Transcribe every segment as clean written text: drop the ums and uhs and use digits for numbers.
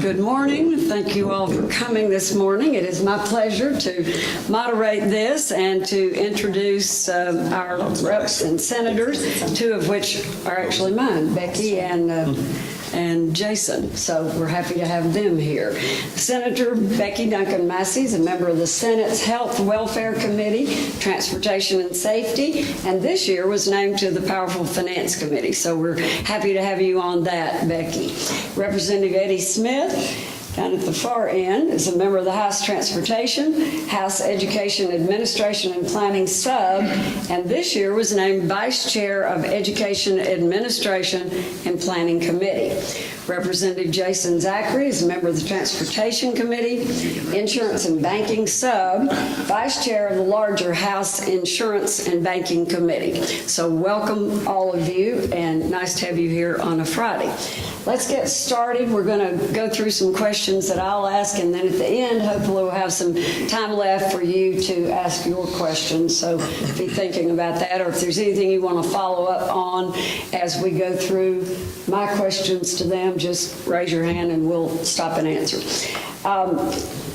Good morning. Thank you all for coming this morning. It is my pleasure to moderate this and to introduce our reps and senators, two of which are actually mine, Becky and Jason. So we're happy to have them here. Senator Becky Duncan Massey is a member of the Senate's Health Welfare Committee, Transportation and Safety, and this year was named to the Powerful Finance Committee. So we're happy to have you on that, Becky. Representative Eddie Smith, down at the far end, is a member of the House Transportation, House Education Administration and Planning Sub, and this year was named Vice Chair of Education Administration and Planning Committee. Representative Jason Zachary is a member of the Transportation Committee, Insurance and Banking Sub, Vice Chair of the larger House Insurance and Banking Committee. So welcome all of you, and nice to have you here on a Friday. Let's get started. We're going to go through some questions that I'll ask, and then at the end, hopefully we'll have some time left for you to ask your questions. So be thinking about that, or if there's anything you want to follow up on as we go through my questions to them, just raise your hand and we'll stop and answer.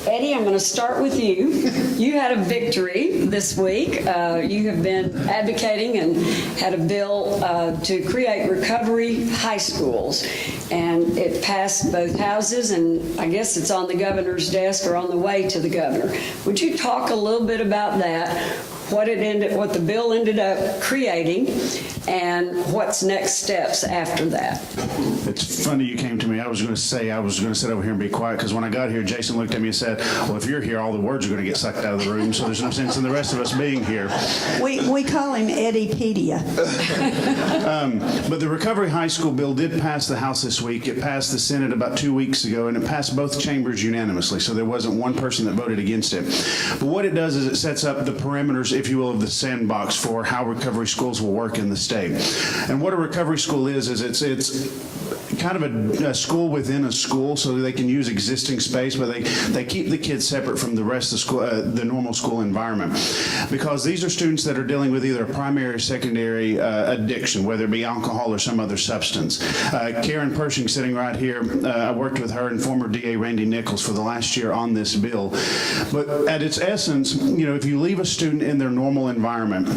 Eddie, I'm going to start with you. You had a victory this week. You have been advocating and had a bill to create recovery high schools, and it passed both houses, and I guess it's on the governor's desk or on the way to the governor. Would you talk a little bit about that, what the bill ended up creating, and what's next steps after that? It's funny you came to me. I was going to sit over here and be quiet, because when I got here, Jason looked at me and said, well, if you're here, all the words are going to get sucked out of the room, so there's no sense in the rest of us being here. We call him Eddiepedia. But the Recovery High School bill did pass the House this week. It passed the Senate about 2 weeks ago, and it passed both chambers unanimously, so there wasn't one person that voted against it. But what it does is it sets up the perimeters, if you will, of the sandbox for how recovery schools will work in the state. And what a recovery school is it's kind of a school within a school, so they can use existing space, but they keep the kids separate from the rest of school, the normal school environment, because these are students that are dealing with either a primary or secondary addiction, whether it be alcohol or some other substance. Karen Pershing, sitting right here, I worked with her and former DA Randy Nichols for the last year on this bill. But at its essence, if you leave a student in their normal environment,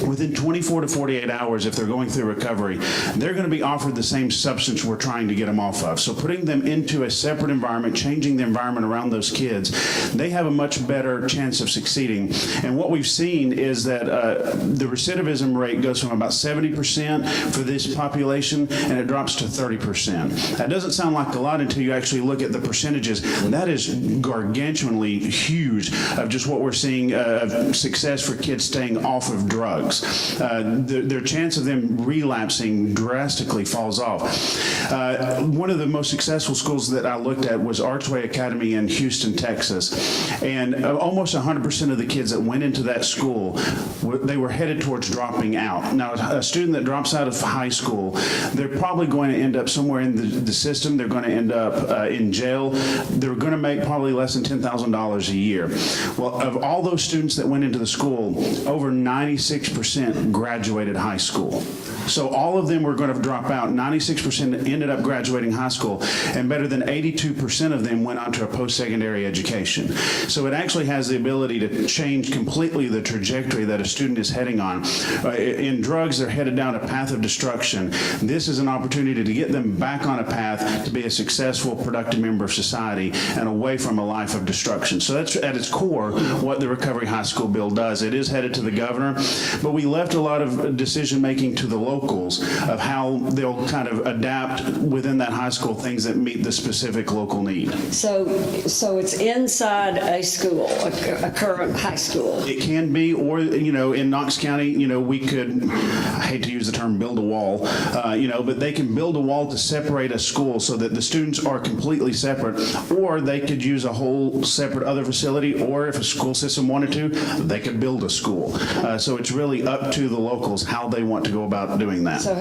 within 24 to 48 hours, if they're going through recovery, they're going to be offered the same substance we're trying to get them off of. So putting them into a separate environment, changing the environment around those kids, they have a much better chance of succeeding. And what we've seen is that the recidivism rate goes from about 70% for this population, and it drops to 30%. That doesn't sound like a lot until you actually look at the percentages. That is gargantuanly huge of just what we're seeing of success for kids staying off of drugs. Their chance of them relapsing drastically falls off. One of the most successful schools that I looked at was Archway Academy in Houston, Texas, and almost 100% of the kids that went into that school, they were headed towards dropping out. Now, a student that drops out of high school, they're probably going to end up somewhere in the system. They're going to end up in jail. They're going to make probably less than $10,000 a year. Well, of all those students that went into the school, over 96% graduated high school. So all of them were going to drop out. 96% ended up graduating high school, and better than 82% of them went on to a post-secondary education. So it actually has the ability to change completely the trajectory that a student is heading on. In drugs, they're headed down a path of destruction. This is an opportunity to get them back on a path to be a successful, productive member of society and away from a life of destruction. So that's at its core what the Recovery High School bill does. It is headed to the governor, but we left a lot of decision-making to the locals of how they'll kind of adapt within that high school things that meet the specific local need. So it's inside a school, a current high school. It can be, or, in Knox County, we could, I hate to use the term build a wall, but they can build a wall to separate a school so that the students are completely separate, or they could use a whole separate other facility, or if a school system wanted to, they could build a school. So it's really up to the locals how they want to go about doing doing that. So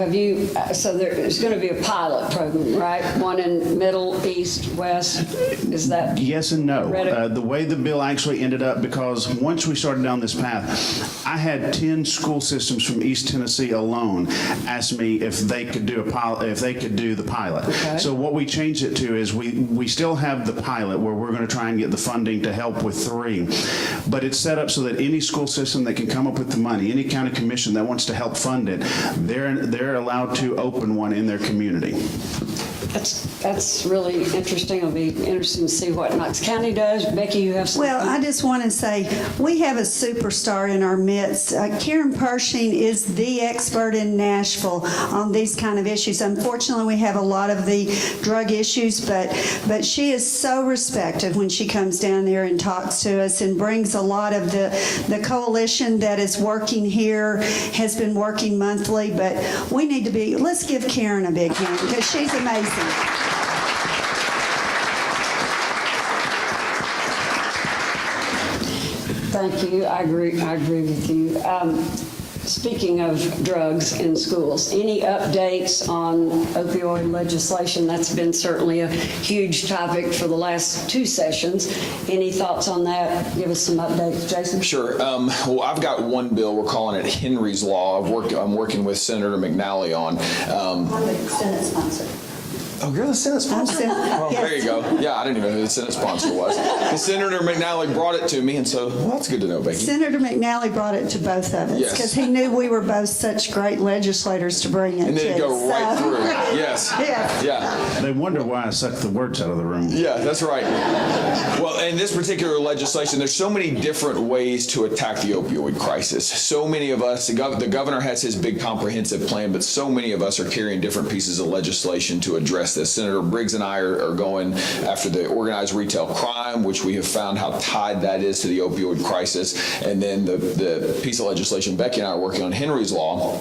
so there's going to be a pilot program, right? One in middle, east, west, is that? Yes and no. Ready? The way the bill actually ended up, because once we started down this path, I had 10 school systems from East Tennessee alone ask me if they could do the pilot. Okay. So what we changed it to is we still have the pilot where we're going to try and get the funding to help with 3, but it's set up so that any school system that can come up with the money, any county commission that wants to help fund it, they're allowed to open one in their community. That's really interesting. It'll be interesting to see what Knox County does. Becky, you have something? Well, I just want to say we have a superstar in our midst. Karen Pershing is the expert in Nashville on these kind of issues. Unfortunately, we have a lot of the drug issues, but she is so respected when she comes down there and talks to us and brings a lot of the coalition that is working here, has been working monthly. But we need to let's give Karen a big hand because she's amazing. Thank you. I agree with you. Speaking of drugs in schools, any updates on opioid legislation? That's been certainly a huge topic for the last 2 sessions. Any thoughts on that? Give us some updates, Jason. Sure. Well, I've got one bill. We're calling it Henry's Law. I'm working with Senator McNally on. I'm the Senate sponsor. Oh, you're the Senate sponsor? Oh, Yes. there you go. Yeah, I didn't even know who the Senate sponsor was. And Senator McNally brought it to me, and so, well, that's good to know, Becky. Senator McNally brought it to both of us Yes. because he knew we were both such great legislators to bring it And then to. it go right through. Yes. Yes. Yeah. They wonder why I sucked the words out of the room. Yeah, that's right. Well, in this particular legislation, there's so many different ways to attack the opioid crisis. So many of us, the governor has his big comprehensive plan, but so many of us are carrying different pieces of legislation to address this. Senator Briggs and I are going after the organized retail crime, which we have found how tied that is to the opioid crisis. And then the piece of legislation Becky and I are working on, Henry's Law,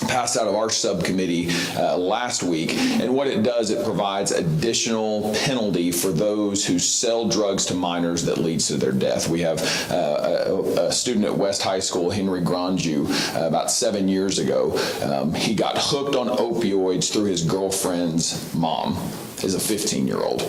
passed out of our subcommittee last week. And what it does, it provides additional penalty for those who sell drugs to minors that leads to their death. We have a student at West High School, Henry Granju, about 7 years ago. He got hooked on opioids through his girlfriend's mom. Is a 15-year-old.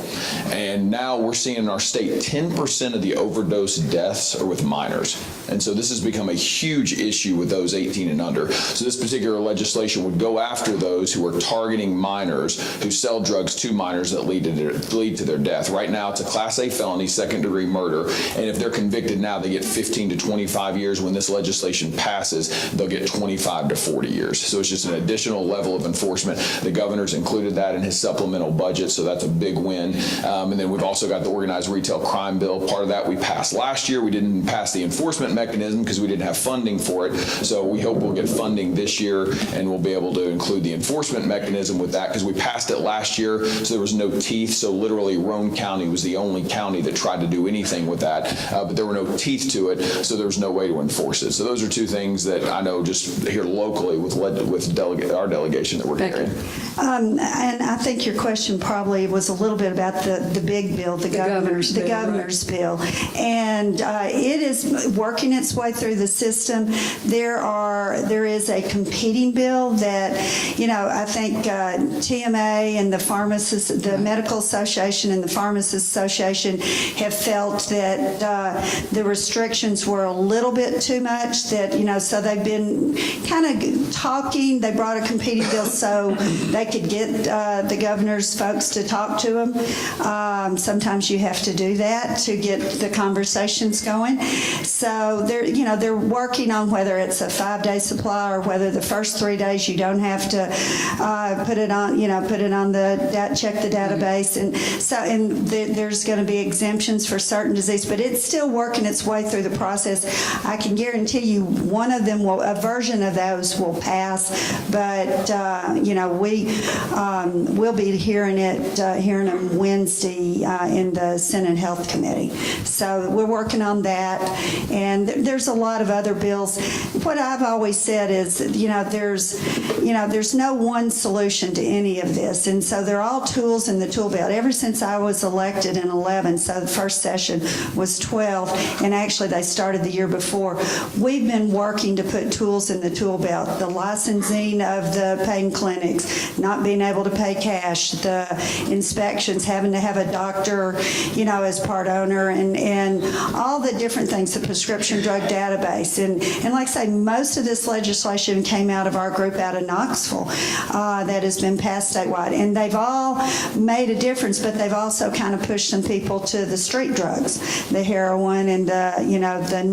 And now we're seeing in our state 10% of the overdose deaths are with minors. And so this has become a huge issue with those 18 and under. So this particular legislation would go after those who are targeting minors who sell drugs to minors that lead to their death. Right now it's a Class A felony, second-degree murder. And if they're convicted now, they get 15 to 25 years. When this legislation passes, they'll get 25 to 40 years. So it's just an additional level of enforcement. The governor's included that in his supplemental budget. So that's a big win. And then we've also got the organized retail crime bill. Part of that we passed last year. We didn't pass the enforcement mechanism because we didn't have funding for it. So we hope we'll get funding this year and we'll be able to include the enforcement mechanism with that because we passed it last year. So there was no teeth. So literally Roane County was the only county that tried to do anything with that. But there were no teeth to it. So there was no way to enforce it. So those are 2 things that I know just here locally with our delegation that we're carrying. And I think your question probably was a little bit about the big bill, the governor's bill. And it is working its way through the system. There is a competing bill that, I think TMA and the pharmacists, the Medical Association and the Pharmacists Association have felt that the restrictions were a little bit too much, that, so they've been kind of talking. They brought a competing bill so they could get the governor's folks to talk to them. Sometimes you have to do that to get the conversations going. So they're working on whether it's a 5-day supply or whether the first 3 days you don't have to put it on check the database. And there's going to be exemptions for certain disease, but it's still working its way through the process. I can guarantee you one of them a version of those will pass, but we'll be hearing it at hearing them Wednesday in the Senate Health Committee. So we're working on that, and there's a lot of other bills. What I've always said is, there's no one solution to any of this, and so they're all tools in the tool belt. Ever since I was elected in 11, so the first session was 12, and actually they started the year before, we've been working to put tools in the tool belt. The licensing of the pain clinics, not being able to pay cash, the inspections, having to have a doctor, as part owner, and all the different things, the prescription drug database. And like I say, most of this legislation came out of our group out of Knoxville that has been passed statewide. And they've all made a difference, but they've also kind of pushed some people to the street drugs, the heroin and the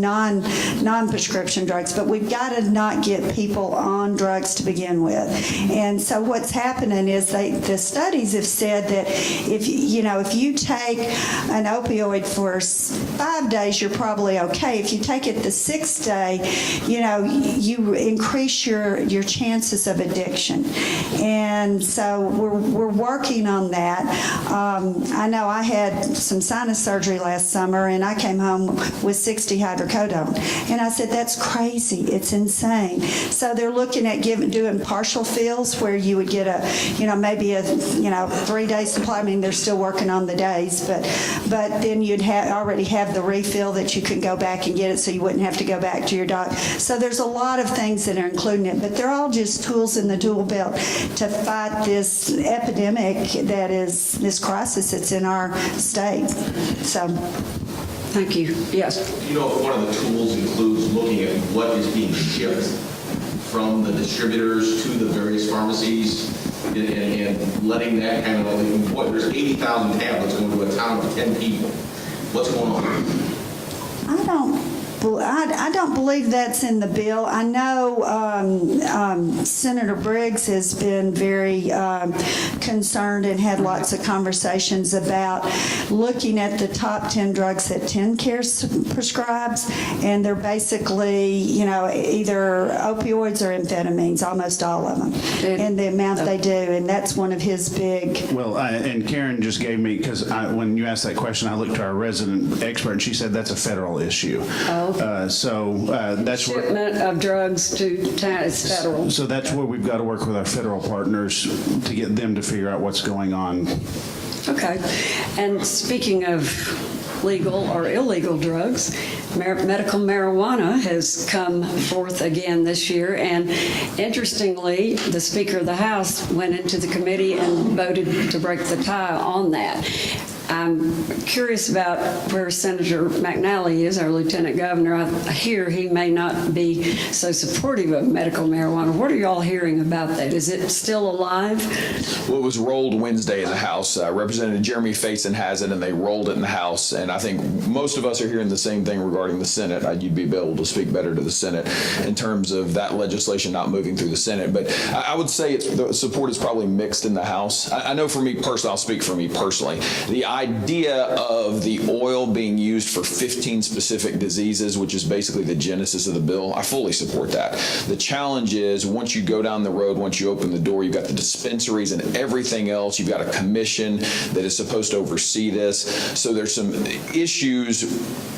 non-prescription drugs. But we've got to not get people on drugs to begin with. And so what's happening is the studies have said that if you take an opioid for 5 days, you're probably okay. If you take it the 6th day, you increase your chances of addiction. And so we're working on that. I know I had some sinus surgery last summer, and I came home with 60 hydrocodone. And I said, that's crazy. It's insane. So they're looking at doing partial fills where you would get maybe a 3-day supply. I mean, they're still working on the days, but then you'd already have the refill that you can go back and get it, so you wouldn't have to go back to your doctor. So there's a lot of things that are including it, but they're all just tools in the tool belt to fight this epidemic that is this crisis that's in our state. So. Thank you. Yes. One of the tools includes looking at what is being shipped from the distributors to the various pharmacies and letting that kind of, there's 80,000 tablets going to a town of 10 people. What's going on? I don't believe that's in the bill. I know Senator Briggs has been very concerned and had lots of conversations about looking at the top 10 drugs that TennCare prescribes, and they're basically, either opioids or amphetamines, almost all of them, and the amount they do, and that's one of his big... Well, and Karen just gave me, because when you asked that question, I looked to our resident expert, and she said that's a federal issue. Oh. That's where shipment of drugs to town is federal. So that's where we've got to work with our federal partners to get them to figure out what's going on. Okay. And speaking of legal or illegal drugs, medical marijuana has come forth again this year, and interestingly, the Speaker of the House went into the committee and voted to break the tie on that. I'm curious about where Senator McNally is, our Lieutenant Governor. I hear he may not be so supportive of medical marijuana. What are you all hearing about that? Is it still alive? Well, it was rolled Wednesday in the House. Representative Jeremy Faison has it, and they rolled it in the House. And I think most of us are hearing the same thing regarding the Senate. You'd be able to speak better to the Senate in terms of that legislation not moving through the Senate. But I would say the support is probably mixed in the House. I know for me personally, I'll speak for me personally, the idea of the oil being used for 15 specific diseases, which is basically the genesis of the bill, I fully support that. The challenge is once you go down the road, once you open the door, you've got the dispensaries and everything else. You've got a commission that is supposed to oversee this. So there's some issues.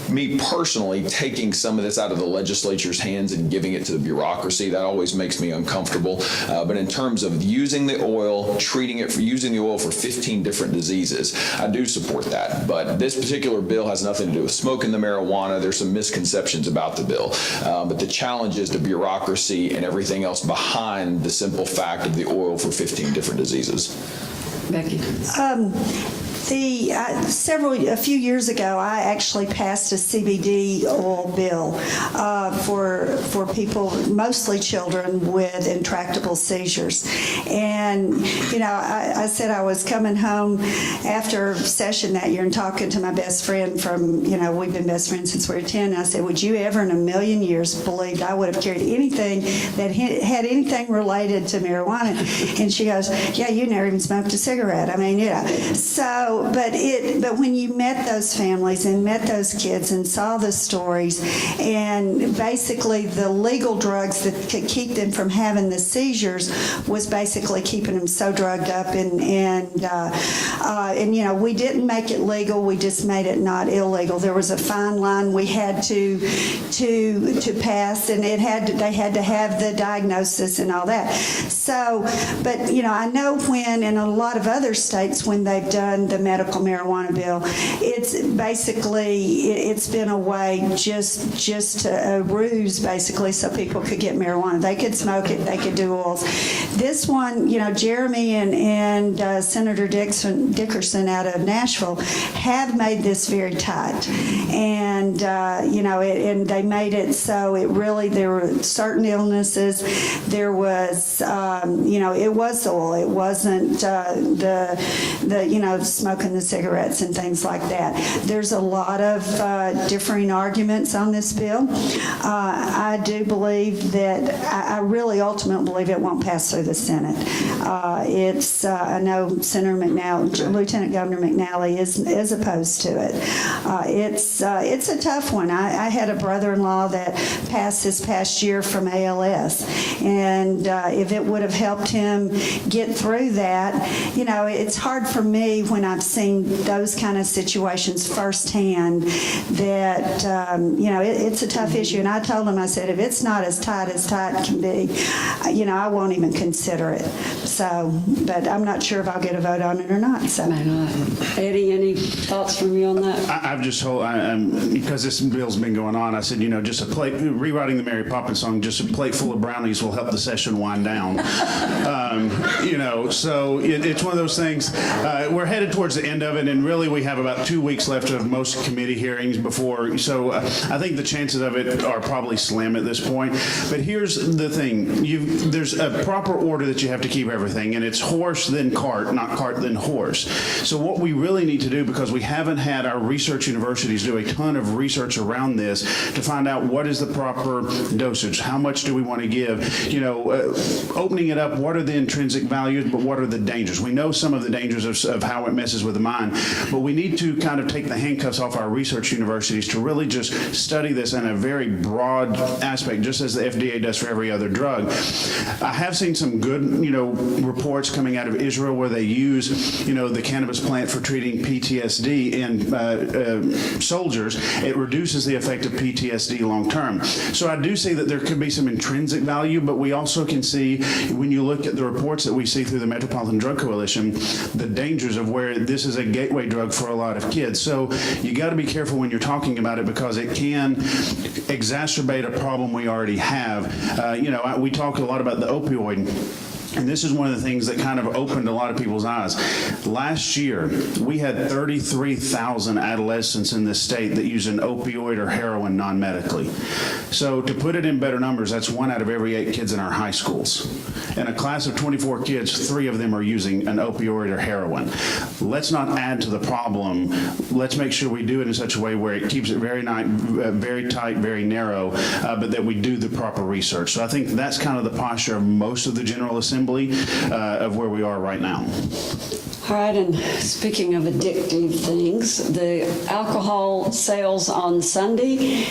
Me personally, taking some of this out of the legislature's hands and giving it to the bureaucracy, that always makes me uncomfortable. But in terms of using the oil, using the oil for 15 different diseases, I do support that. But this particular bill has nothing to do with smoking the marijuana. There's some misconceptions about the bill. But the challenge is the bureaucracy and everything else behind the simple fact of the oil for 15 different diseases. Becky? A few years ago, I actually passed a CBD oil bill for people, mostly children, with intractable seizures. And, I said I was coming home after session that year and talking to my best friend from, we've been best friends since we were 10. And I said, would you ever in a million years believe I would have carried anything that had anything related to marijuana? And she goes, yeah, you never even smoked a cigarette. I mean, So but when you met those families and met those kids and saw the stories, and basically the legal drugs that could keep them from having the seizures was basically keeping them so drugged up, and we didn't make it legal. We just made it not illegal. There was a fine line we had to pass, and they had to have the diagnosis and all that. So, but I know when in a lot of other states when they've done the medical marijuana bill, it's been a way just a ruse basically so people could get marijuana. They could smoke it, they could do oils. This one, Jeremy and Senator Dickerson out of Nashville have made this very tight, and and they made it so it really, there were certain illnesses. There was it was oil. It wasn't the smoking the cigarettes and things like that. There's a lot of differing arguments on this bill. I do believe that I really ultimately believe it won't pass through the Senate. I know Senator McNally, Lieutenant Governor McNally is opposed to it. It's a tough one. I had a brother-in-law that passed this past year from ALS, and if it would have helped him get through that, it's hard for me when I've seen those kind of situations firsthand that it's a tough issue. And I told him, I said, if it's not as tight can be, I won't even consider it. So, but I'm not sure if I'll get a vote on it or not. So, Eddie, any thoughts from you on that? I've just told, because this bill's been going on, I said, just a plate, rewriting the Mary Poppins song, just a plate full of brownies will help the session wind down. So it's one of those things. We're headed towards the end of it, and really we have about 2 weeks left of most committee hearings before. So I think the chances of it are probably slim at this point. But here's the thing: there's a proper order that you have to keep everything, and it's horse then cart, not cart then horse. So what we really need to do, because we haven't had our research universities do a ton of research around this to find out what is the proper dosage, how much do we want to give, opening it up, what are the intrinsic values, but what are the dangers? We know some of the dangers of how it messes with the mind, but we need to kind of take the handcuffs off our research universities to really just study this in a very broad aspect, just as the FDA does for every other drug. I have seen some good, reports coming out of Israel where they use, the cannabis plant for treating PTSD in soldiers. It reduces the effect of PTSD long term. So I do see that there could be some intrinsic value, but we also can see, when you look at the reports that we see through the Metropolitan Drug Coalition, the dangers of where this is a gateway drug for a lot of kids. So you got to be careful when you're talking about it, because it can exacerbate a problem we already have. We talk a lot about the opioid. And this is one of the things that kind of opened a lot of people's eyes. Last year, we had 33,000 adolescents in this state that use an opioid or heroin non-medically. So to put it in better numbers, that's 1 out of every 8 kids in our high schools. In a class of 24 kids, 3 of them are using an opioid or heroin. Let's not add to the problem. Let's make sure we do it in such a way where it keeps it very tight, very narrow, but that we do the proper research. So I think that's kind of the posture of most of the General Assembly of where we are right now. All right, and speaking of addictive things, the alcohol sales on Sunday,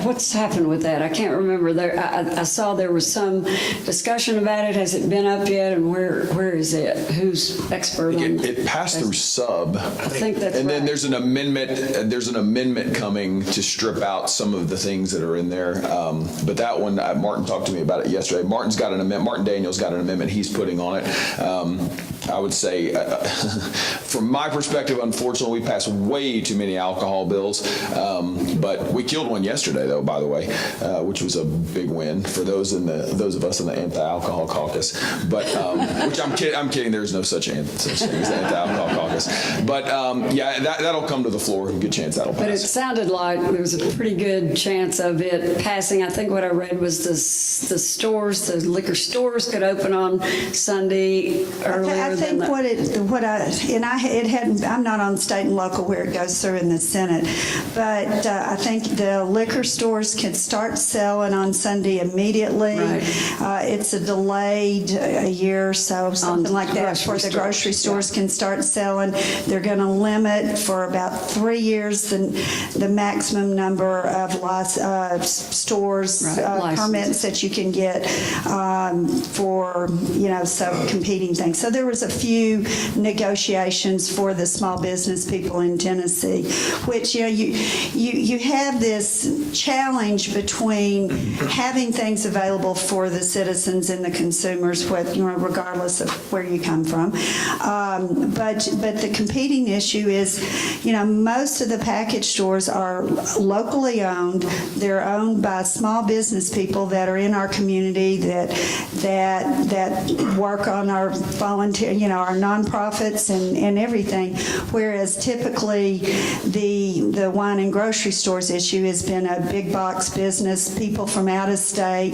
what's happened with that? I can't remember. I saw there was some discussion about it. Has it been up yet, and where is it? Who's expert on that? It passed through sub. I think that's and right. then there's an amendment coming to strip out some of the things that are in there. But that one, Martin talked to me about it yesterday. Martin Daniels got an amendment he's putting on it. I would say, from my perspective, unfortunately, we passed way too many alcohol bills. But we killed one yesterday, though, by the way, which was a big win for those of us in the anti-alcohol caucus. But which I'm kidding. There's no such thing as the anti-alcohol caucus. But that'll come to the floor. Good chance that'll pass. But it sounded like there was a pretty good chance of it passing. I think what I read was the liquor stores could open on Sunday earlier rather than I'm not on state and local where it goes through in the Senate, but I think the liquor stores can start selling on Sunday immediately. Right. It's a delayed a year or so, something like that, where the grocery stores can start selling. They're going to limit for about 3 years the maximum number of stores permits that you can get for some competing things. So there was a few negotiations for the small business people in Tennessee, which you have this challenge between having things available for the citizens and the consumers, regardless of where you come from. But the competing issue is, most of the package stores are locally owned. They're owned by small business people that are in our community that work on our volunteer, our nonprofits and everything. Whereas typically the wine and grocery stores issue has been a big box business, people from out of state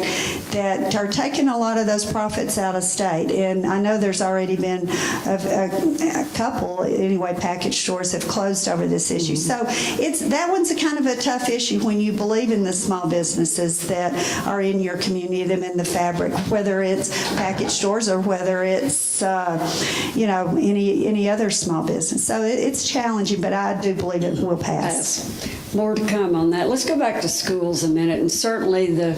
that are taking a lot of those profits out of state. And I know there's already been a couple, anyway, package stores have closed over this issue. So that one's a kind of a tough issue when you believe in the small businesses that are in your community, them in the fabric, whether it's package stores or whether it's any other small business. So it's challenging, but I do believe it will pass. More to come on that. Let's go back to schools a minute, and certainly the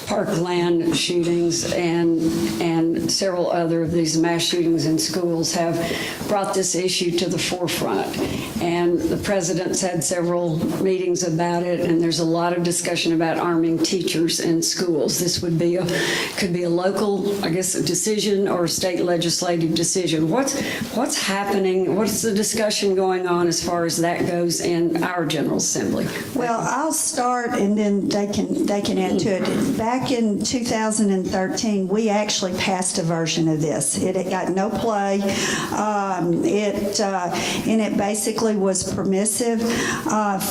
Parkland shootings and several other of these mass shootings in schools have brought this issue to the forefront. And the president's had several meetings about it, and there's a lot of discussion about arming teachers in schools. This could be a local, I guess, a decision or a state legislative decision. What's happening? What's the discussion going on as far as that goes in our General Assembly? Well, I'll start and then they can add to it. Back in 2013, we actually passed a version of this. It got no play. It basically was permissive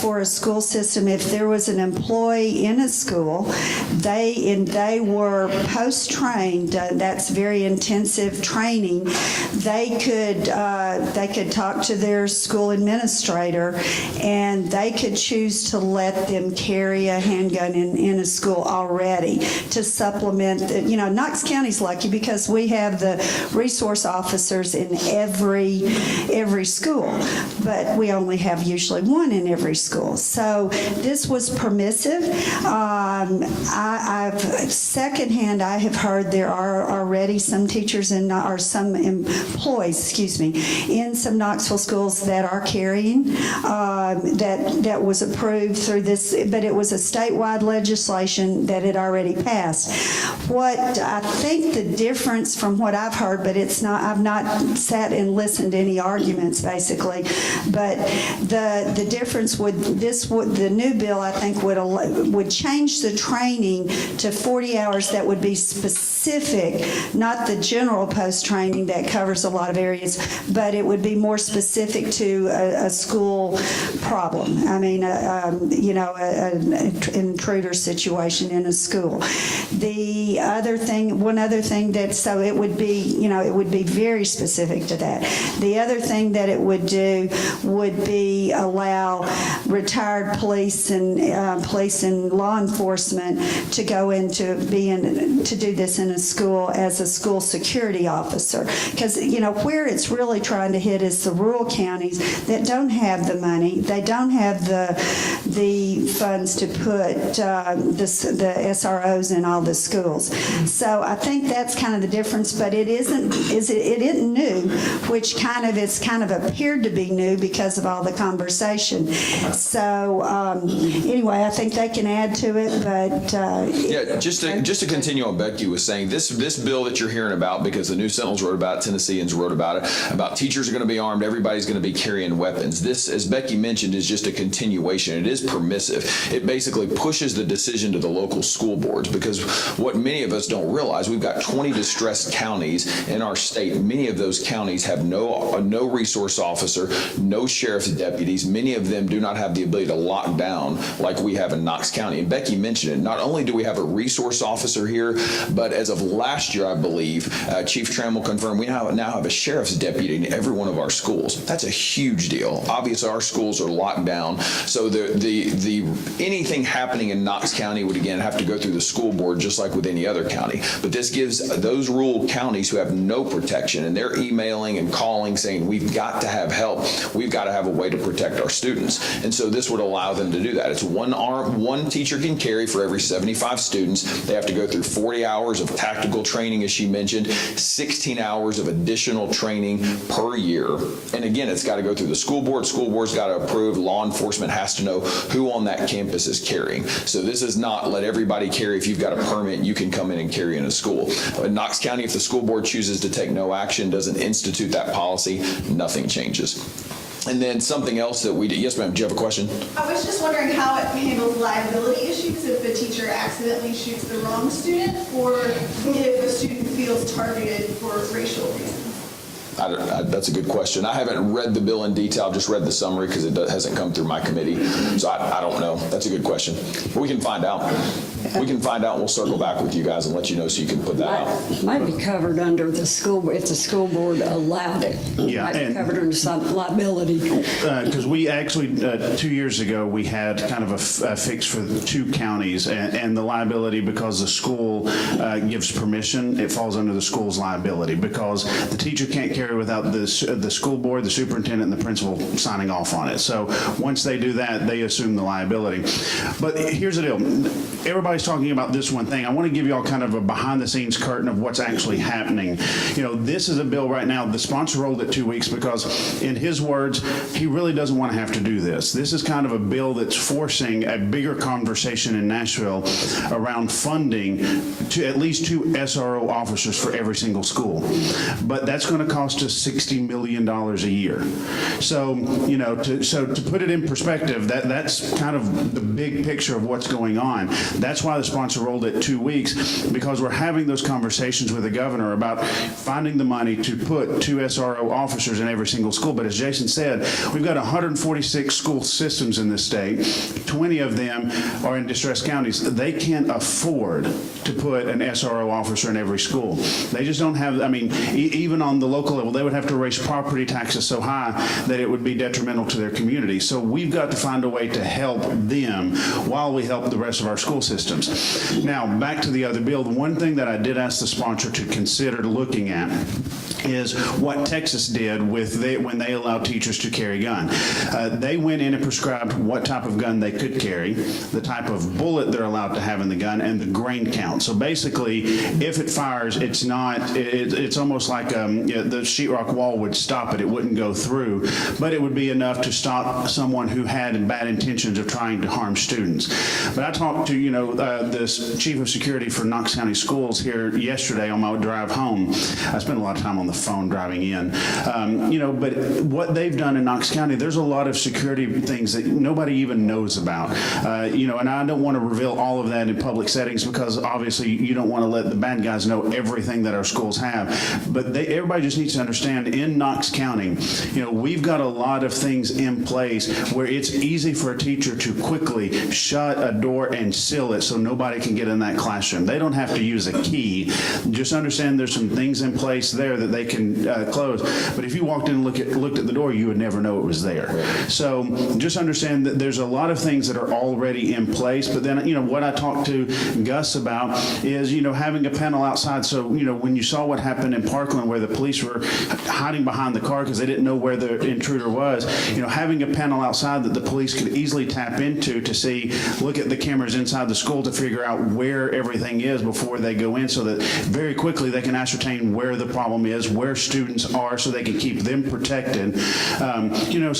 for a school system. If there was an employee in a school, they were post-trained. That's very intensive training. They could talk to their school administrator, and they could choose to let them carry a handgun in a school already to supplement. Knox County's lucky because we have the resource officers in every school, but we only have usually one in every school. So this was permissive. Secondhand, I have heard there are already some teachers or some employees, in some Knoxville schools that are carrying. That was approved through this, but it was a statewide legislation that had already passed. What I think the difference from what I've heard, but I've not sat and listened to any arguments basically, but the difference the new bill I think would change the training to 40 hours that would be specific, not the general post-training that covers a lot of areas, but it would be more specific to a school problem. I mean, an intruder situation in a school. One other thing it would be very specific to that. The other thing that it would do would be allow retired police and law enforcement to go into to do this in a school as a school security officer. Because, where it's really trying to hit is the rural counties that don't have the money. They don't have the funds to put the SROs in all the schools. So I think that's kind of the difference, but it isn't new, which it's kind of appeared to be new because of all the conversation. So anyway, I think they can add to it, but just to continue on Becky was saying, this bill that you're hearing about, because the News Sentinels wrote about it, Tennesseans wrote about it, about teachers are going to be armed, everybody's going to be carrying weapons. This, as Becky mentioned, is just a continuation. It is permissive. It basically pushes the decision to the local school boards, because what many of us don't realize, we've got 20 distressed counties in our state. Many of those counties have no resource officer, no sheriff's deputies. Many of them do not have the ability to lock down like we have in Knox County. And Becky mentioned it. Not only do we have a resource officer here, but as as of last year, I believe, Chief Trammell confirmed we now have a sheriff's deputy in every one of our schools. That's a huge deal. Obviously, our schools are locked down, so the anything happening in Knox County would again have to go through the school board, just like with any other county. But this gives those rural counties who have no protection, and they're emailing and calling saying, we've got to have help. We've got to have a way to protect our students. And so this would allow them to do that. It's one teacher can carry for every 75 students. They have to go through 40 hours of tactical training, as she mentioned, 16 hours of additional training per year. And again, it's got to go through the school board. School board's got to approve. Law enforcement has to know who on that campus is carrying. So this is not let everybody carry. If you've got a permit, you can come in and carry in a school. In Knox County, if the school board chooses to take no action, doesn't institute that policy, nothing changes. And then something else that we did. Yes, ma'am. Do you have a question? I was just wondering how it handles liability issues if a teacher accidentally shoots the wrong student, or if a student feels targeted for racial reasons. That's a good question. I haven't read the bill in detail. I've just read the summary because it hasn't come through my committee. So I don't know. That's a good question. But we can find out. We can find out and we'll circle back with you guys and let you know so you can put that out. Might be covered under the school, if the school board allowed it. Yeah, Might be and- covered under some liability. Because we actually, 2 years ago, we had kind of a fix for the 2 counties, and the liability, because the school gives permission, it falls under the school's liability, because the teacher can't carry without the school board, the superintendent, and the principal signing off on it. So once they do that, they assume the liability. But here's the deal. Everybody's talking about this one thing. I want to give you all kind of a behind-the-scenes curtain of what's actually happening. You know, this is a bill right now. The sponsor rolled it 2 weeks because, in his words, he really doesn't want to have to do this. This is kind of a bill that's forcing a bigger conversation in Nashville around funding to at least 2 SRO officers for every single school. But that's going to cost us $60 million a year. So, you know, to put it in perspective, that's kind of the big picture of what's going on. That's why the sponsor rolled it 2 weeks, because we're having those conversations with the governor about finding the money to put 2 SRO officers in every single school. But as Jason said, we've got 146 school systems in this state. 20 of them are in distressed counties. They can't afford to put an SRO officer in every school. They just don't have, I mean, even on the local level, they would have to raise property taxes so high that it would be detrimental to their community. So we've got to find a way to help them while we help the rest of our school systems. Now, back to the other bill, the one thing that I did ask the sponsor to consider looking at is what Texas did with when they allowed teachers to carry a gun. They went in and prescribed what type of gun they could carry, the type of bullet they're allowed to have in the gun, and the grain count. So basically, if it fires, it's not, it's almost like the sheetrock wall would stop it. It wouldn't go through, but it would be enough to stop someone who had bad intentions of trying to harm students. But I talked to, the chief of security for Knox County Schools here yesterday on my drive home. I spent a lot of time on the phone driving in. But what they've done in Knox County, there's a lot of security things that nobody even knows about. And I don't want to reveal all of that in public settings because obviously you don't want to let the bad guys know everything that our schools have. But everybody just needs to understand in Knox County, we've got a lot of things in place where it's easy for a teacher to quickly shut a door and seal it so nobody can get in that classroom. They don't have to use a key. Just understand there's some things in place there that they can close. But if you walked in and looked at the door, you would never know it was there. So just understand that there's a lot of things that are already in place. But then, what I talked to Gus about is, having a panel outside. So, when you saw what happened in Parkland where the police were hiding behind the car because they didn't know where the intruder was, having a panel outside that the police could easily tap into to look at the cameras inside the school to figure out where everything is before they go in so that very quickly they can ascertain where the problem is, where students are so they can keep them protected.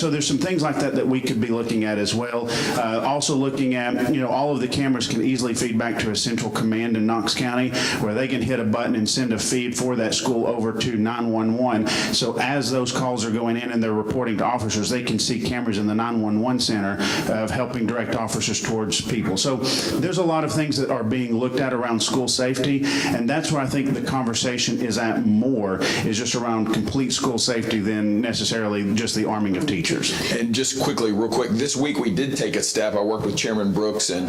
So there's some things like that we could be looking at as well. Also looking at, all of the cameras can easily feed back to a central command in Knox County where they can hit a button and send a feed for that school over to 911. So as those calls are going in and they're reporting to officers, they can see cameras in the 911 center of helping direct officers towards people. So there's a lot of things that are being looked at around school safety, and that's where I think the conversation is at more, is just around complete school safety than necessarily just the arming of teachers. And just quickly, real quick, this week we did take a step. I worked with Chairman Brooks and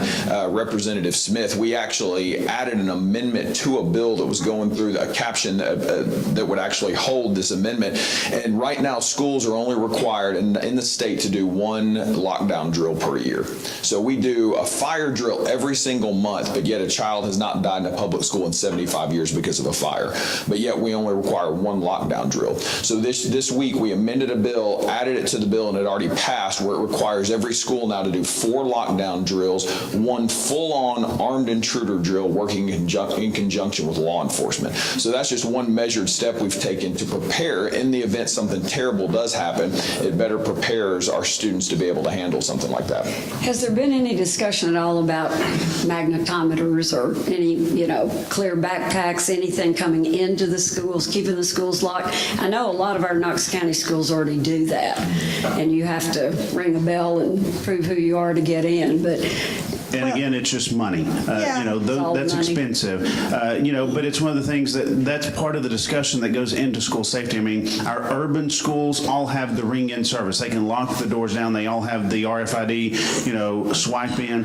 Representative Smith. We actually added an amendment to a bill that was going through a caption that would actually hold this amendment. And right now, schools are only required in the state to do one lockdown drill per year. So we do a fire drill every single month, but yet a child has not died in a public school in 75 years because of a fire. But yet we only require one lockdown drill. So this week we amended a bill, added it to the bill, and it already passed, where it requires every school now to do 4 lockdown drills, one full-on armed intruder drill working in conjunction with law enforcement. So that's just one measured step we've taken to prepare in the event something terrible does happen. It better prepares our students to be able to handle something like that. Has there been any discussion at all about magnetometers or any, clear backpacks, anything coming into the schools, keeping the schools locked? I know a lot of our Knox County schools already do that, and you have to ring a bell and prove who you are to get in, but And again, it's just money. Yeah. That's money. expensive. But it's one of the things that's part of the discussion that goes into school safety. I mean, our urban schools all have the ring-in service. They can lock the doors down. They all have the RFID, swipe in.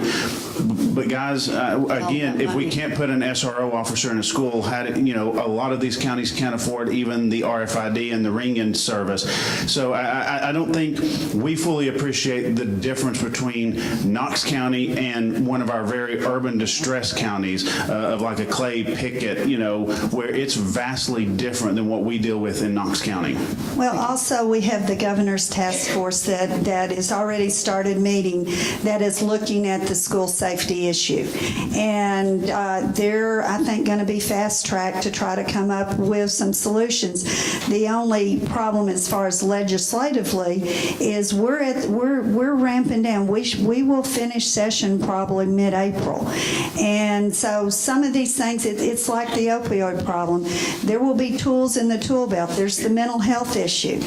But guys, again, if we can't put an SRO officer in a school, a lot of these counties can't afford even the RFID and the ring-in service. So I don't think we fully appreciate the difference between Knox County and one of our very urban distressed counties of like a Clay, Pickett, where it's vastly different than what we deal with in Knox County. Well, also, we have the governor's task force that has already started meeting, that is looking at the school safety issue. And they're, I think, going to be fast-tracked to try to come up with some solutions. The only problem as far as legislatively is we're ramping down. We will finish session probably mid-April. And so some of these things, it's like the opioid problem. There will be tools in the tool belt. There's the mental health issue.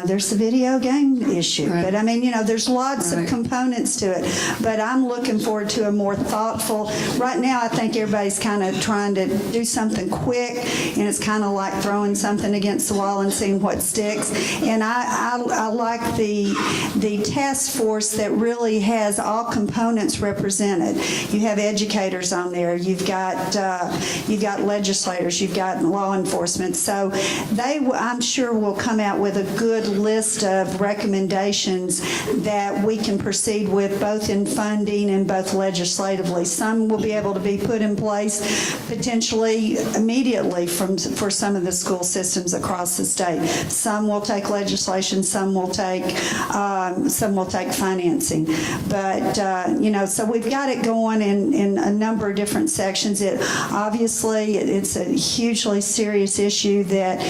There's the video game issue. Right. But I mean, there's lots of components to it. But I'm looking forward to a more thoughtful, right now I think everybody's kind of trying to do something quick, and it's kind of like throwing something against the wall and seeing what sticks. And I like the task force that really has all components represented. You have educators on there. You've got legislators. You've got law enforcement. So they, I'm sure, will come out with a good list of recommendations that we can proceed with, both in funding and both legislatively. Some will be able to be put in place potentially immediately for some of the school systems across the state. Some will take legislation. Some will take financing. But so we've got it going in a number of different sections. It's a hugely serious issue that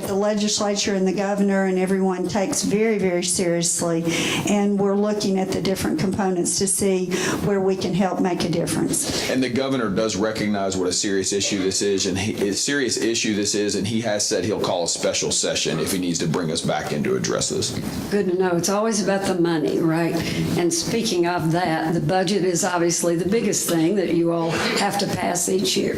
the legislature and the governor and everyone takes very, very seriously. And we're looking at the different components to see where we can help make a difference. And the governor does recognize what a serious issue this is, and he has said he'll call a special session if he needs to bring us back in to address this. good to know. It's always about the money, right? And speaking of that, the budget is obviously the biggest thing that you all have to pass each year.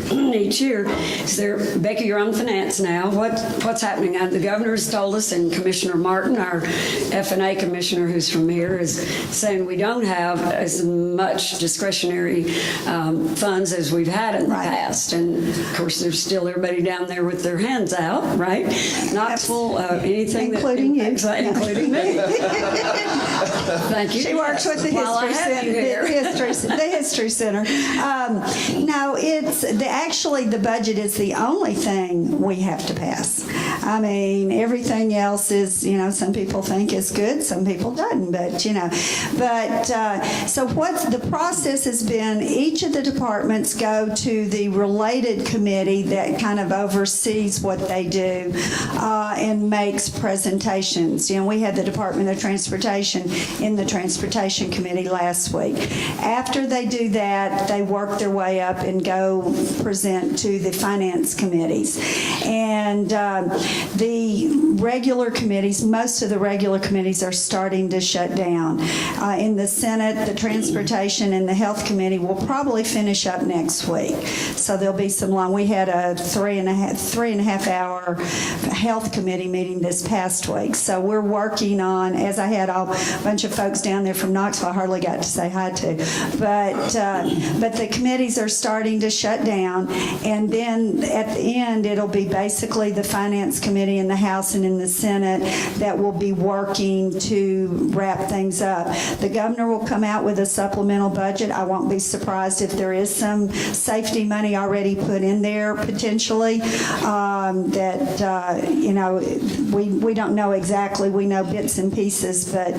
Becky, you're on finance now. What's happening? The governor has told us, and Commissioner Martin, our F&A commissioner who's from here, is saying we don't have as much discretionary funds as we've had in the past. And of course, there's still everybody down there with their hands out, right? Knoxville, anything including you. Including me. Thank you. She works with the History Center. The History Center. No, actually the budget is the only thing we have to pass. I mean, everything else is, some people think is good, some people doesn't, so what the process has been, each of the departments go to the related committee that kind of oversees what they do and makes presentations. We had the Department of Transportation in the Transportation Committee last week. After they do that, they work their way up and go present to the finance committees. And The regular committees, most of the regular committees are starting to shut down. In the Senate, the Transportation and the Health Committee will probably finish up next week. So there'll be some long. We had a three and a half hour Health Committee meeting this past week. So we're working on, as I had a bunch of folks down there from Knoxville I hardly got to say hi to, but the committees are starting to shut down, and then at the end it'll be basically the Finance Committee in the House and in the Senate that will be working to wrap things up. The governor will come out with a supplemental budget. I won't be surprised if there is some safety money already put in there potentially we don't know exactly. We know bits and pieces, but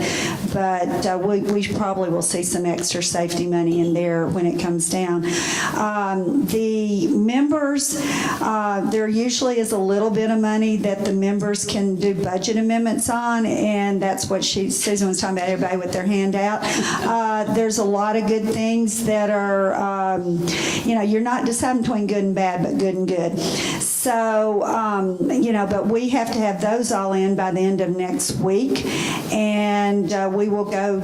we probably will see some extra safety money in there when it comes down. The members, there usually is a little bit of money that the members can do budget amendments on, and that's what Susan was talking about, everybody with their hand out. There's a lot of good things that are, you're not deciding between good and bad, but good and good. So, but we have to have those all in by the end of next week, and we will go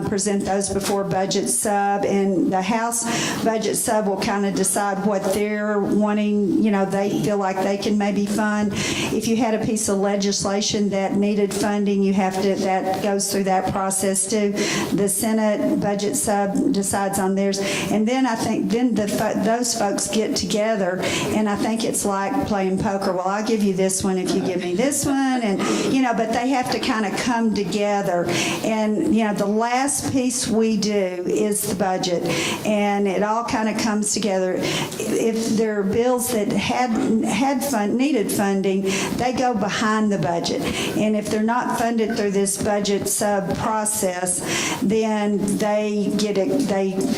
present those before Budget Sub, and the House Budget Sub will kind of decide what they're wanting, they feel like they can maybe fund. If you had a piece of legislation that needed funding, that goes through that process too. The Senate Budget Sub decides on theirs, and then I think those folks get together, and I think it's like playing poker. Well, I'll give you this one if you give me this one, and but they have to kind of come together. And the last piece we do is the budget, and it all kind of comes together. If there are bills that needed funding, they go behind the budget, and if they're not funded through this budget sub process, then they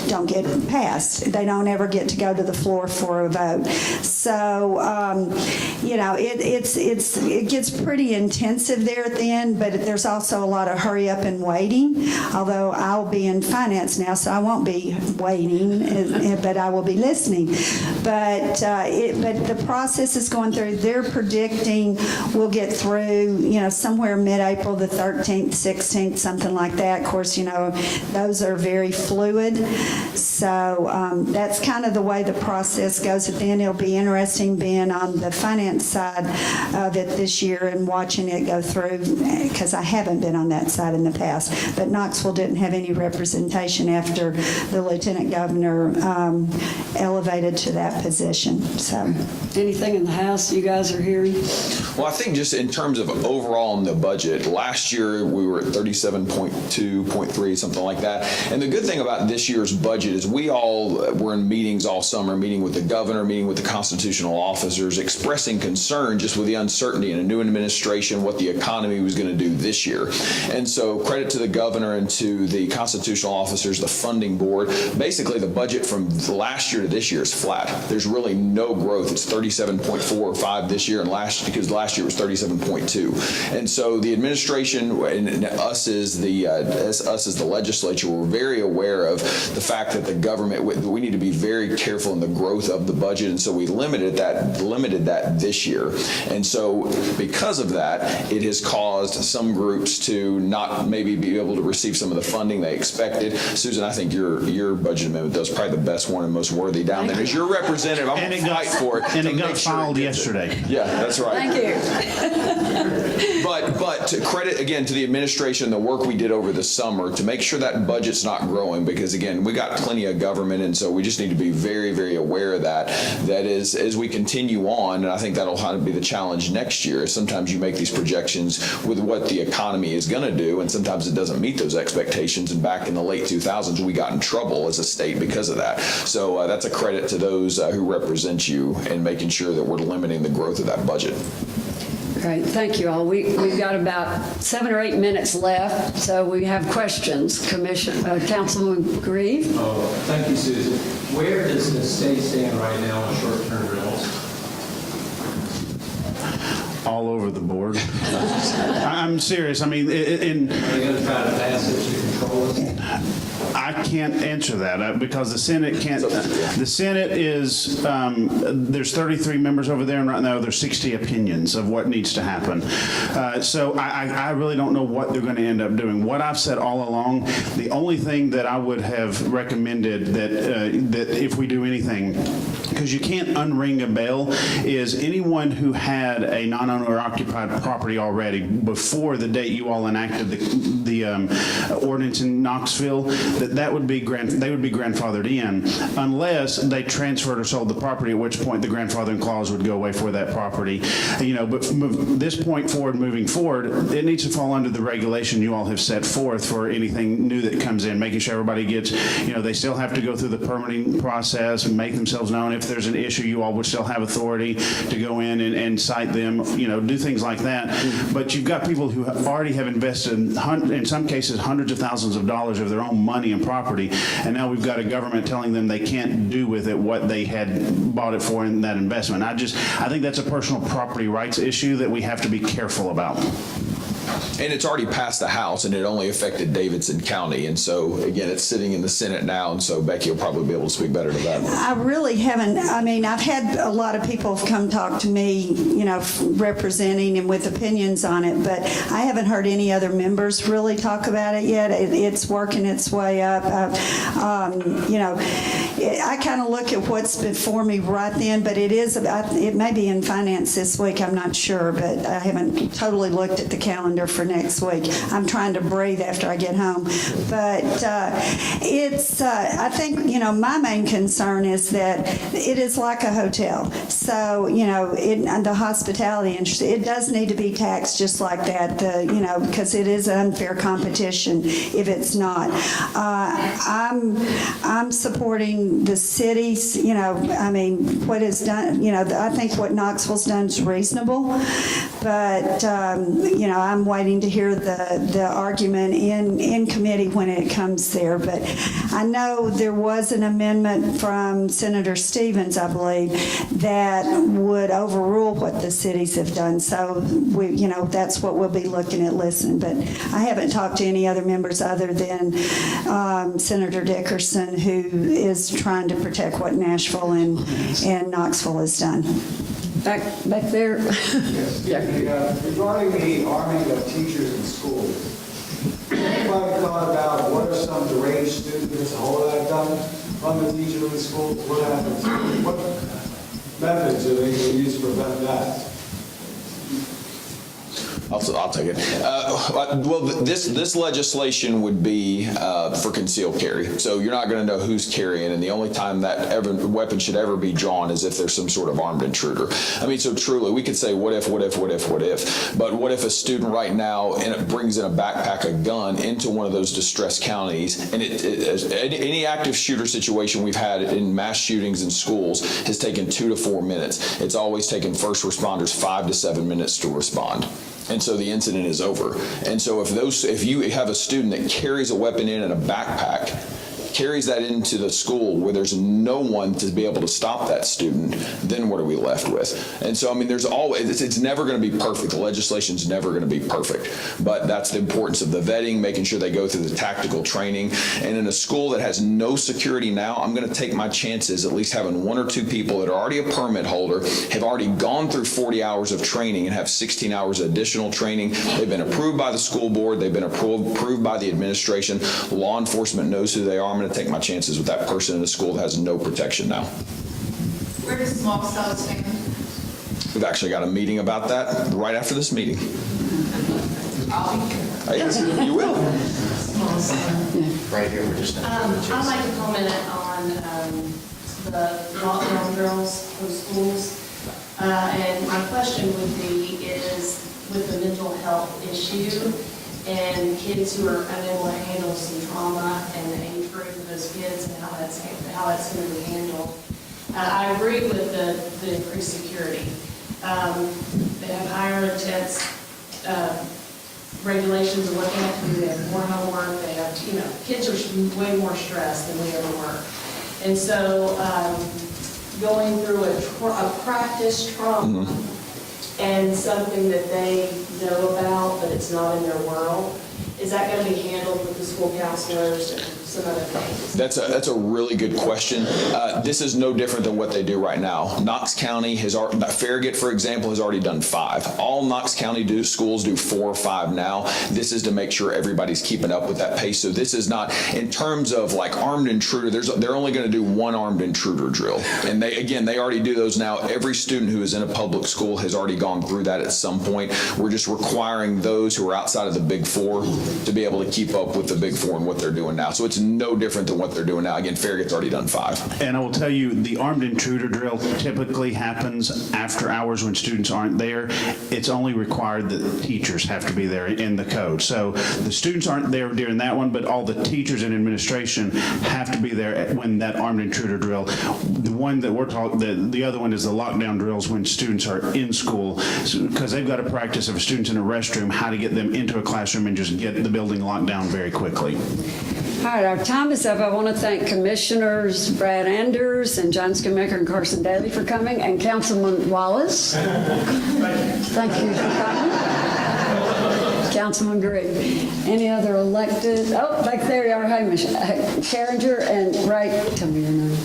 don't get passed. They don't ever get to go to the floor for a vote. So it gets pretty intensive there at the end, but there's also a lot of hurry up and waiting, although I'll be in finance now, so I won't be waiting, but I will be listening. But the process is going through. They're predicting we'll get through, somewhere mid-April, the 13th, 16th, something like that. Of course, those are very fluid. So that's kind of the way the process goes. At the end, it'll be interesting being on the finance side of it this year and watching it go through, because I haven't been on that side in the past. But Knoxville didn't have any representation after the lieutenant governor elevated to that position. So, anything in the House you guys are hearing? Well, I think just in terms of overall in the budget, last year we were at 37.2.3, something like that. And the good thing about this year's budget is we all were in meetings all summer, meeting with the governor, meeting with the constitutional officers, expressing concern just with the uncertainty in a new administration, what the economy was going to do this year. And so credit to the governor and to the constitutional officers, the funding board. Basically, the budget from last year to this year is flat. There's really no growth. It's 37.4 or 5 this year, and because last year was 37.2. And so the administration and us as the legislature were very aware of the fact that the government, we need to be very careful in the growth of the budget, and so we limited that this year. And so because of that, it has caused some groups to not maybe be able to receive some of the funding they expected. Susan, I think your budget amendment was probably the best one and most worthy down there. As your representative, I'm going to fight for it. And it got filed yesterday. Yeah, that's right. Thank you. But to credit again to the administration, the work we did over the summer to make sure that budget's not growing, because again, we got plenty of government, and so we just need to be very, very aware of that. That is, as we continue on, and I think that'll kind of be the challenge next year. Sometimes you make these projections with what the economy is going to do, and sometimes it doesn't meet those expectations. And back in the late 2000s, we got in trouble as a state because of that. So that's a credit to those who represent you in making sure that we're limiting the growth of that budget. Great, thank you all. We've got about 7 or 8 minutes left, so we have questions. Councilman Grieve. Thank you, Susan. Where does the state stand right now on short-term rentals? All over the board. I'm serious. I mean, Are you going to try to pass it to control it? I can't answer that because the Senate can't. The Senate is, there's 33 members over there, and right now there's 60 opinions of what needs to happen. So I really don't know what they're going to end up doing. What I've said all along, the only thing that I would have recommended that if we do anything, because you can't unring a bell, is anyone who had a non-owner occupied property already before the date you all enacted the ordinance in Knoxville, they would be grandfathered in unless they transferred or sold the property, at which point the grandfathering clause would go away for that property. But from this point forward, moving forward, it needs to fall under the regulation you all have set forth for anything new that comes in, making sure everybody gets, they still have to go through the permitting process and make themselves known. If there's an issue, you all would still have authority to go in and cite them, do things like that. But you've got people who already have invested, in some cases, hundreds of thousands of dollars of their own money and property, and now we've got a government telling them they can't do with it what they had bought it for in that investment. I think that's a personal property rights issue that we have to be careful about. And it's already passed the House, and it only affected Davidson County. And so, again, it's sitting in the Senate now, and so Becky will probably be able to speak better to that. I really haven't. I've had a lot of people come talk to me, representing and with opinions on it, but I haven't heard any other members really talk about it yet. It's working its way up. I kind of look at what's before me right then, but it may be in finance this week. I'm not sure, but I haven't totally looked at the calendar for next week. I'm trying to breathe after I get home. But I think, my main concern is that it is like a hotel. So, the hospitality industry, it does need to be taxed just like that, because it is unfair competition if it's not. I'm supporting the cities, what is done, I think what Knoxville's done is reasonable, but, I'm waiting to hear the argument in committee when it comes there. But I know there was an amendment from Senator Stevens, I believe, that would overrule what the cities have done. So that's what we'll be looking at listening. But I haven't talked to any other members other than Senator Dickerson, who is trying to protect what Nashville and Knoxville has done. Back there. Regarding the arming of teachers in schools, anybody thought about what are some deranged students, a whole lot done from the teacher in school? What happens? What methods are they going to use to prevent that? I'll take it. Well, this legislation would be for concealed carry. So you're not going to know who's carrying, and the only time that weapon should ever be drawn is if there's some sort of armed intruder. So truly, we could say what if? But what if a student right now brings in a backpack a gun into one of those distressed counties, and any active shooter situation we've had in mass shootings in schools has taken 2 to 4 minutes. It's always taken first responders 5 to 7 minutes to respond. And so the incident is over. And so if you have a student that carries a weapon in a backpack, carries that into the school where there's no one to be able to stop that student, then what are we left with? And so, there's always, it's never going to be perfect. The legislation's never going to be perfect. But that's the importance of the vetting, making sure they go through the tactical training. And in a school that has no security now, I'm going to take my chances at least having 1 or 2 people that are already a permit holder, have already gone through 40 hours of training and have 16 hours of additional training. They've been approved by the school board. They've been approved by the administration. Law enforcement knows who they are. I'm going to take my chances with that person in a school that has no protection now. Where does small cells stand? We've actually got a meeting about that right after this meeting. I'll be here. Yes, you will. Right here, we're just. I'd like to comment on the lockdown drills for schools. And my question would be is with the mental health issue and kids who are unable to handle some trauma and the age group of those kids and how that's going to be handled. I agree with the increased security. They have higher intense regulations of what they have to do. They have more homework. They have, kids are way more stressed than we ever were. And so going through a practice trauma and something that they know about, but it's not in their world, is that going to be handled with the school counselors and some other things? That's a really good question. This is no different than what they do right now. Knox County Farragut, for example, has already done 5. All Knox County schools do 4 or 5 now. This is to make sure everybody's keeping up with that pace. So this is not, in terms of like armed intruder, they're only going to do 1 armed intruder drill. And they already do those now. Every student who is in a public school has already gone through that at some point. We're just requiring those who are outside of the Big 4 to be able to keep up with the Big 4 and what they're doing now. So it's no different than what they're doing now. Again, Farragut's already done 5. And I will tell you, the armed intruder drill typically happens after hours when students aren't there. It's only required that teachers have to be there in the code. So the students aren't there during that one, but all the teachers and administration have to be there when that armed intruder drill. The one that we're talking, the other one is the lockdown drills when students are in school, because they've got to practice if a student's in a restroom, how to get them into a classroom and just get the building locked down very quickly. All right, our time is up. I want to thank Commissioners Brad Anders and John Schumacher and Carson Daly for coming, and Councilman Wallace. Thank you for coming. Councilman Green. Any other elected? Oh, back there you are. Hey, Carringer and Ray. Tell me your name.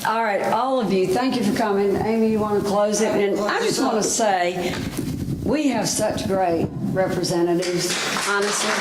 All right, all of you, thank you for coming. Amy, you want to close it? And I just want to say, we have such great representatives, honestly.